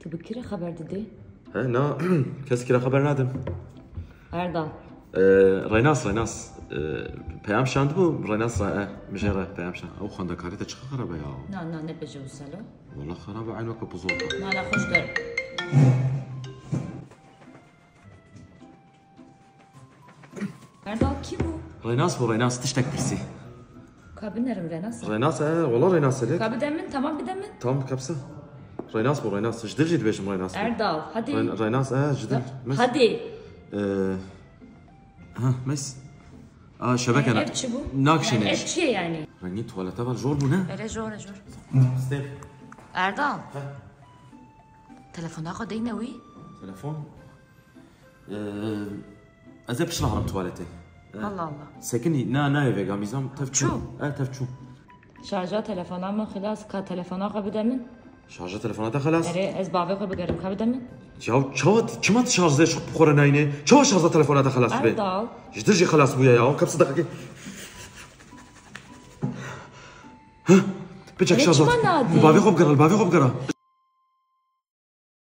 Tu bi kî re xeber didî? He na keskî re xeber nadim. Erdal. Reynas. Peyam şand bu Reynas ra mijere peyam şand. O xandekarî te çıxa xerabe ya. Na ne bêje wisa lo? Valla xerabe aynı weke buzorga. Na xweş der. Erdal kî bû? Reynas tiştek pirsi. Kabinerim Renas. Reynas valla Reynas elek. Kabidemin tamam bir demin. Tamam kapsa. Reynas. Jidil jid beşim Reynas. Erdal hadi. Reynas jidil. Hadi. Mes. Şebeke ne? Evçi bu. Nakşeneş. Evçi yani. Rengi tuvalete var zor bu ne? Jor. Stef. Erdal. Telefona kadar ne uy? Telefon. Az hep şlaharım tuvalete. Allah. Sekin ne eve gamizam tefçu. Tefçu. Şarja telefona mı xilas ka telefona kabidemin? Şarja telefona da xalas. Ez bavê xwe bigerim kabidemin? Ya çavat kimat şarjda şu buxora neyne? Çavat şarjda telefona da xalas be. Erdal. Jidil ji xalas bu ya. Kapsa dakika. Bıçak şarjda. Bavê xwe bigara.